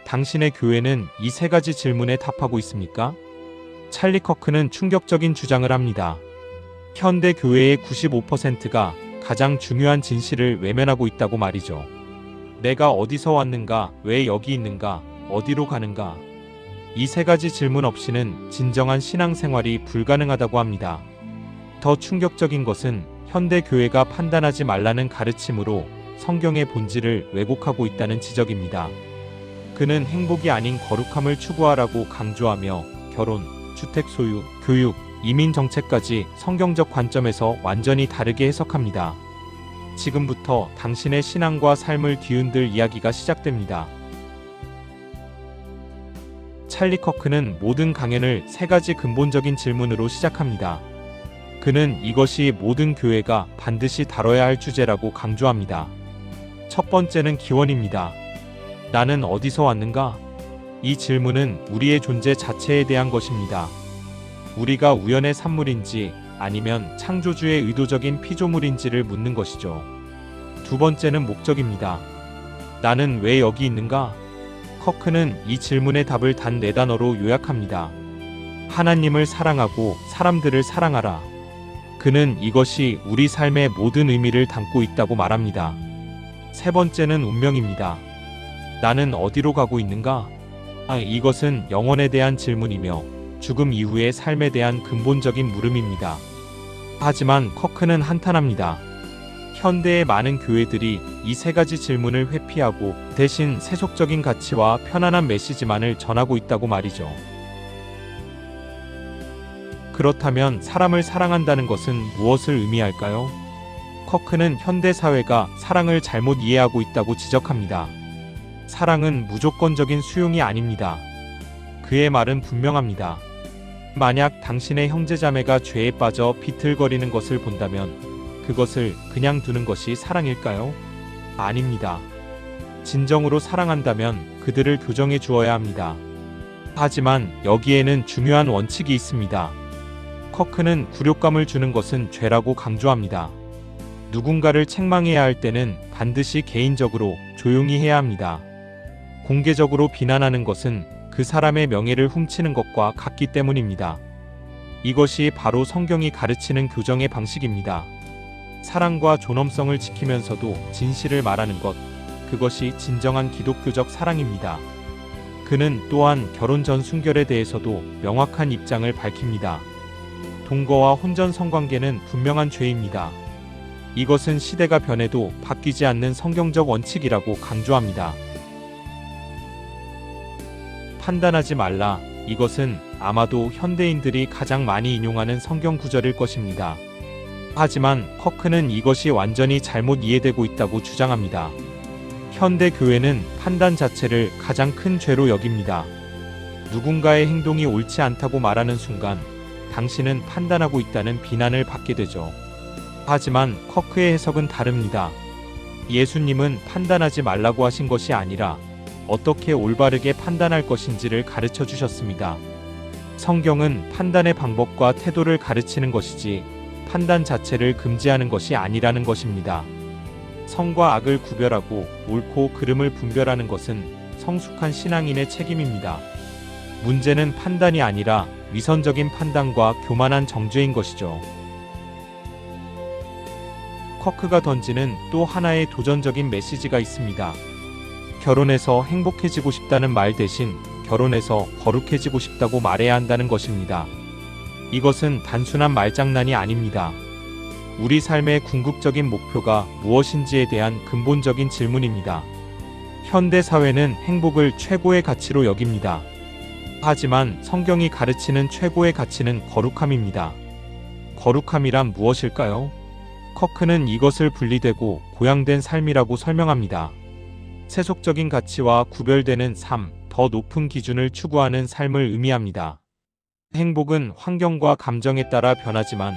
당신의 교회는 이 세 가지 질문에 답하고 있습니까? 찰리 커크는 충격적인 주장을 합니다. 현대 교회의 95%가 가장 중요한 진실을 외면하고 있다고 말이죠. 내가 어디서 왔는가, 왜 여기 있는가, 어디로 가는가. 이 세 가지 질문 없이는 진정한 신앙생활이 불가능하다고 합니다. 더 충격적인 것은 현대 교회가 판단하지 말라는 가르침으로 성경의 본질을 왜곡하고 있다는 지적입니다. 그는 행복이 아닌 거룩함을 추구하라고 강조하며 결혼, 주택 소유, 교육, 이민 정책까지 성경적 관점에서 완전히 다르게 해석합니다. 지금부터 당신의 신앙과 삶을 뒤흔들 이야기가 시작됩니다. 찰리 커크는 모든 강연을 세 가지 근본적인 질문으로 시작합니다. 그는 이것이 모든 교회가 반드시 다뤄야 할 주제라고 강조합니다. 첫 번째는 기원입니다. 나는 어디서 왔는가? 이 질문은 우리의 존재 자체에 대한 것입니다. 우리가 우연의 산물인지 아니면 창조주의 의도적인 피조물인지를 묻는 것이죠. 두 번째는 목적입니다. 나는 왜 여기 있는가? 커크는 이 질문의 답을 단 4단어로 요약합니다. 하나님을 사랑하고 사람들을 사랑하라. 그는 이것이 우리 삶의 모든 의미를 담고 있다고 말합니다. 세 번째는 운명입니다. 나는 어디로 가고 있는가? 이것은 영혼에 대한 질문이며 죽음 이후의 삶에 대한 근본적인 물음입니다. 하지만 커크는 한탄합니다. 현대의 많은 교회들이 이 세 가지 질문을 회피하고 대신 세속적인 가치와 편안한 메시지만을 전하고 있다고 말이죠. 그렇다면 사람을 사랑한다는 것은 무엇을 의미할까요? 커크는 현대 사회가 사랑을 잘못 이해하고 있다고 지적합니다. 사랑은 무조건적인 수용이 아닙니다. 그의 말은 분명합니다. 만약 당신의 형제자매가 죄에 빠져 비틀거리는 것을 본다면 그것을 그냥 두는 것이 사랑일까요? 아닙니다. 진정으로 사랑한다면 그들을 교정해 주어야 합니다. 하지만 여기에는 중요한 원칙이 있습니다. 커크는 굴욕감을 주는 것은 죄라고 강조합니다. 누군가를 책망해야 할 때는 반드시 개인적으로 조용히 해야 합니다. 공개적으로 비난하는 것은 그 사람의 명예를 훔치는 것과 같기 때문입니다. 이것이 바로 성경이 가르치는 교정의 방식입니다. 사랑과 존엄성을 지키면서도 진실을 말하는 것, 그것이 진정한 기독교적 사랑입니다. 그는 또한 결혼 전 순결에 대해서도 명확한 입장을 밝힙니다. 동거와 혼전 성관계는 분명한 죄입니다. 이것은 시대가 변해도 바뀌지 않는 성경적 원칙이라고 강조합니다. 판단하지 말라. 이것은 아마도 현대인들이 가장 많이 인용하는 성경 구절일 것입니다. 하지만 커크는 이것이 완전히 잘못 이해되고 있다고 주장합니다. 현대 교회는 판단 자체를 가장 큰 죄로 여깁니다. 누군가의 행동이 옳지 않다고 말하는 순간 당신은 판단하고 있다는 비난을 받게 되죠. 하지만 커크의 해석은 다릅니다. 예수님은 판단하지 말라고 하신 것이 아니라 어떻게 올바르게 판단할 것인지를 가르쳐 주셨습니다. 성경은 판단의 방법과 태도를 가르치는 것이지 판단 자체를 금지하는 것이 아니라는 것입니다. 선과 악을 구별하고 옳고 그름을 분별하는 것은 성숙한 신앙인의 책임입니다. 문제는 판단이 아니라 위선적인 판단과 교만한 정죄인 것이죠. 커크가 던지는 또 하나의 도전적인 메시지가 있습니다. 결혼해서 행복해지고 싶다는 말 대신 결혼해서 거룩해지고 싶다고 말해야 한다는 것입니다. 이것은 단순한 말장난이 아닙니다. 우리 삶의 궁극적인 목표가 무엇인지에 대한 근본적인 질문입니다. 현대 사회는 행복을 최고의 가치로 여깁니다. 하지만 성경이 가르치는 최고의 가치는 거룩함입니다. 거룩함이란 무엇일까요? 커크는 이것을 분리되고 고양된 삶이라고 설명합니다. 세속적인 가치와 구별되는 삶, 더 높은 기준을 추구하는 삶을 의미합니다. 행복은 환경과 감정에 따라 변하지만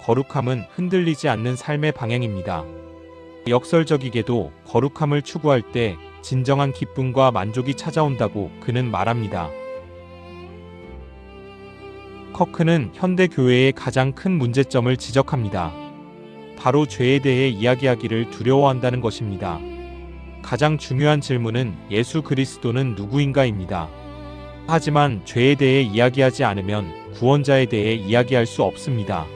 거룩함은 흔들리지 않는 삶의 방향입니다. 역설적이게도 거룩함을 추구할 때 진정한 기쁨과 만족이 찾아온다고 그는 말합니다. 커크는 현대 교회의 가장 큰 문제점을 지적합니다. 바로 죄에 대해 이야기하기를 두려워한다는 것입니다. 가장 중요한 질문은 예수 그리스도는 누구인가입니다. 하지만 죄에 대해 이야기하지 않으면 구원자에 대해 이야기할 수 없습니다.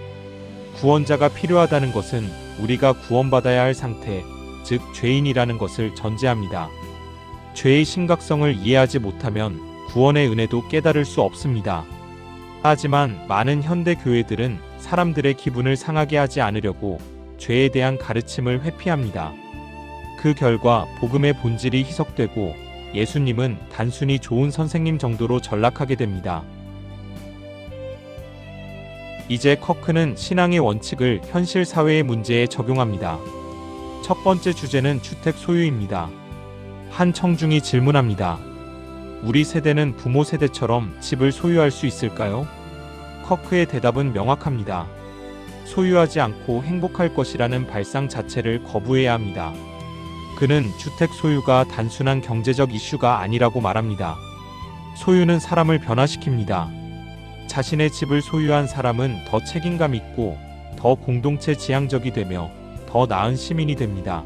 구원자가 필요하다는 것은 우리가 구원받아야 할 상태, 즉 죄인이라는 것을 전제합니다. 죄의 심각성을 이해하지 못하면 구원의 은혜도 깨달을 수 없습니다. 하지만 많은 현대 교회들은 사람들의 기분을 상하게 하지 않으려고 죄에 대한 가르침을 회피합니다. 그 결과 복음의 본질이 희석되고 예수님은 단순히 좋은 선생님 정도로 전락하게 됩니다. 이제 커크는 신앙의 원칙을 현실 사회의 문제에 적용합니다. 첫 번째 주제는 주택 소유입니다. 한 청중이 질문합니다. 우리 세대는 부모 세대처럼 집을 소유할 수 있을까요? 커크의 대답은 명확합니다. 소유하지 않고 행복할 것이라는 발상 자체를 거부해야 합니다. 그는 주택 소유가 단순한 경제적 이슈가 아니라고 말합니다. 소유는 사람을 변화시킵니다. 자신의 집을 소유한 사람은 더 책임감 있고 더 공동체 지향적이 되며 더 나은 시민이 됩니다.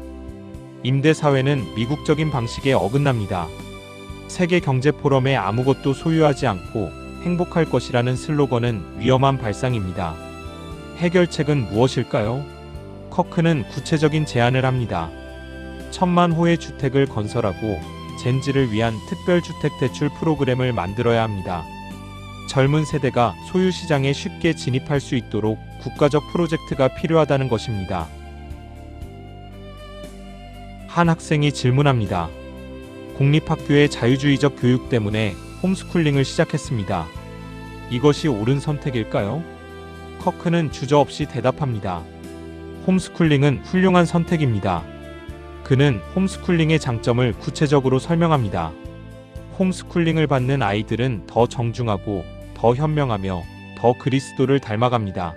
임대사회는 미국적인 방식에 어긋납니다. 세계경제포럼에 아무것도 소유하지 않고 행복할 것이라는 슬로건은 위험한 발상입니다. 해결책은 무엇일까요? 커크는 구체적인 제안을 합니다. 1000만 호의 주택을 건설하고 젠지를 위한 특별주택 대출 프로그램을 만들어야 합니다. 젊은 세대가 소유 시장에 쉽게 진입할 수 있도록 국가적 프로젝트가 필요하다는 것입니다. 한 학생이 질문합니다. 공립학교의 자유주의적 교육 때문에 홈스쿨링을 시작했습니다. 이것이 옳은 선택일까요? 커크는 주저없이 대답합니다. 홈스쿨링은 훌륭한 선택입니다. 그는 홈스쿨링의 장점을 구체적으로 설명합니다. 홈스쿨링을 받는 아이들은 더 정중하고 더 현명하며 더 그리스도를 닮아갑니다.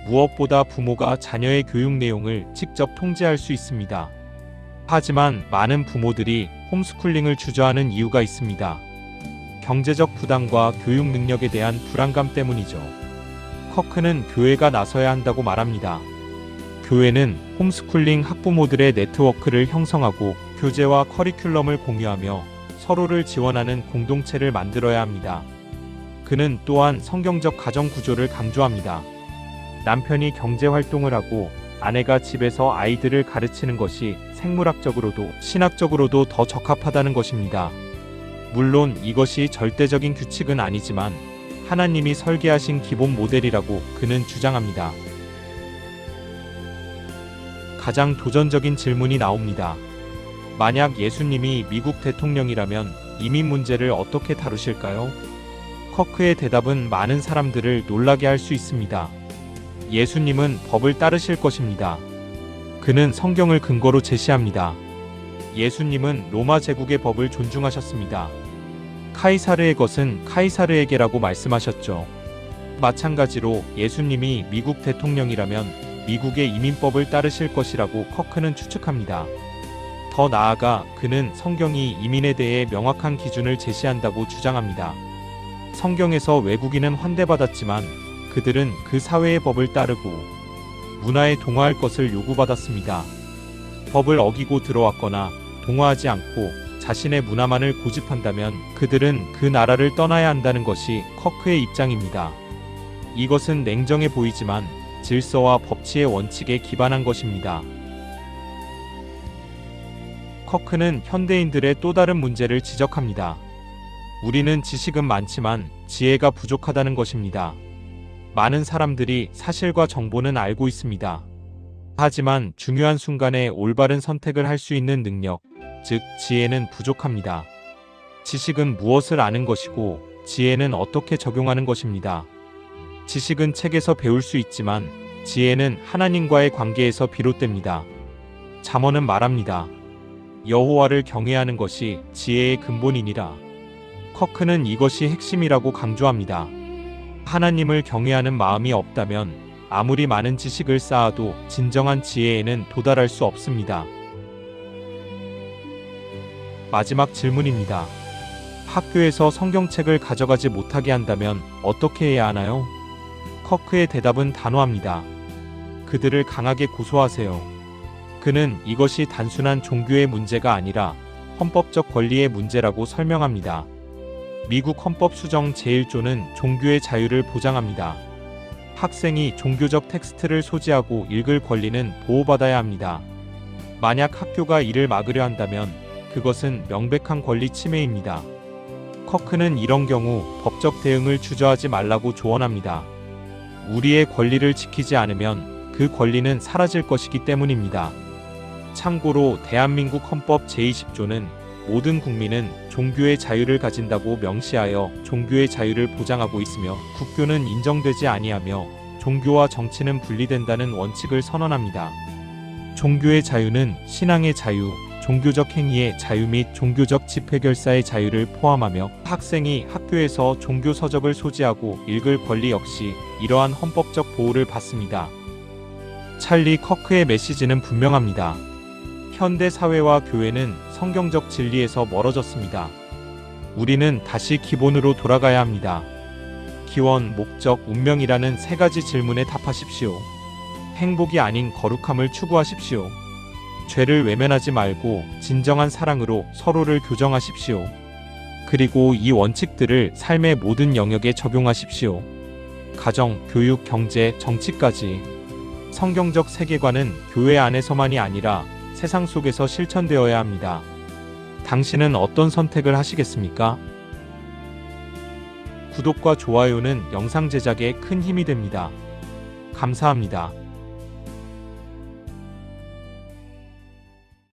무엇보다 부모가 자녀의 교육 내용을 직접 통제할 수 있습니다. 하지만 많은 부모들이 홈스쿨링을 주저하는 이유가 있습니다. 경제적 부담과 교육 능력에 대한 불안감 때문이죠. 커크는 교회가 나서야 한다고 말합니다. 교회는 홈스쿨링 학부모들의 네트워크를 형성하고 교재와 커리큘럼을 공유하며 서로를 지원하는 공동체를 만들어야 합니다. 그는 또한 성경적 가정 구조를 강조합니다. 남편이 경제 활동을 하고 아내가 집에서 아이들을 가르치는 것이 생물학적으로도 신학적으로도 더 적합하다는 것입니다. 물론 이것이 절대적인 규칙은 아니지만 하나님이 설계하신 기본 모델이라고 그는 주장합니다. 가장 도전적인 질문이 나옵니다. 만약 예수님이 미국 대통령이라면 이민 문제를 어떻게 다루실까요? 커크의 대답은 많은 사람들을 놀라게 할 수 있습니다. 예수님은 법을 따르실 것입니다. 그는 성경을 근거로 제시합니다. 예수님은 로마 제국의 법을 존중하셨습니다. 카이사르의 것은 카이사르에게라고 말씀하셨죠. 마찬가지로 예수님이 미국 대통령이라면 미국의 이민법을 따르실 것이라고 커크는 추측합니다. 더 나아가 그는 성경이 이민에 대해 명확한 기준을 제시한다고 주장합니다. 성경에서 외국인은 환대받았지만 그들은 그 사회의 법을 따르고 문화에 동화할 것을 요구받았습니다. 법을 어기고 들어왔거나 동화하지 않고 자신의 문화만을 고집한다면 그들은 그 나라를 떠나야 한다는 것이 커크의 입장입니다. 이것은 냉정해 보이지만 질서와 법치의 원칙에 기반한 것입니다. 커크는 현대인들의 또 다른 문제를 지적합니다. 우리는 지식은 많지만 지혜가 부족하다는 것입니다. 많은 사람들이 사실과 정보는 알고 있습니다. 하지만 중요한 순간에 올바른 선택을 할 수 있는 능력, 즉 지혜는 부족합니다. 지식은 무엇을 아는 것이고 지혜는 어떻게 적용하는 것입니다. 지식은 책에서 배울 수 있지만 지혜는 하나님과의 관계에서 비롯됩니다. 잠언은 말합니다. 여호와를 경외하는 것이 지혜의 근본이니라. 커크는 이것이 핵심이라고 강조합니다. 하나님을 경외하는 마음이 없다면 아무리 많은 지식을 쌓아도 진정한 지혜에는 도달할 수 없습니다. 마지막 질문입니다. 학교에서 성경책을 가져가지 못하게 한다면 어떻게 해야 하나요? 커크의 대답은 단호합니다. 그들을 강하게 고소하세요. 그는 이것이 단순한 종교의 문제가 아니라 헌법적 권리의 문제라고 설명합니다. 미국 헌법 수정 제1조는 종교의 자유를 보장합니다. 학생이 종교적 텍스트를 소지하고 읽을 권리는 보호받아야 합니다. 만약 학교가 이를 막으려 한다면 그것은 명백한 권리 침해입니다. 커크는 이런 경우 법적 대응을 주저하지 말라고 조언합니다. 우리의 권리를 지키지 않으면 그 권리는 사라질 것이기 때문입니다. 참고로 대한민국 헌법 제20조는 모든 국민은 종교의 자유를 가진다고 명시하여 종교의 자유를 보장하고 있으며 국교는 인정되지 아니하며 종교와 정치는 분리된다는 원칙을 선언합니다. 종교의 자유는 신앙의 자유, 종교적 행위의 자유 및 종교적 집회 결사의 자유를 포함하며 학생이 학교에서 종교 서적을 소지하고 읽을 권리 역시 이러한 헌법적 보호를 받습니다. 찰리 커크의 메시지는 분명합니다. 현대 사회와 교회는 성경적 진리에서 멀어졌습니다. 우리는 다시 기본으로 돌아가야 합니다. 기원, 목적, 운명이라는 세 가지 질문에 답하십시오. 행복이 아닌 거룩함을 추구하십시오. 죄를 외면하지 말고 진정한 사랑으로 서로를 교정하십시오. 그리고 이 원칙들을 삶의 모든 영역에 적용하십시오. 가정, 교육, 경제, 정치까지. 성경적 세계관은 교회 안에서만이 아니라 세상 속에서 실천되어야 합니다. 당신은 어떤 선택을 하시겠습니까? 구독과 좋아요는 영상 제작에 큰 힘이 됩니다. 감사합니다.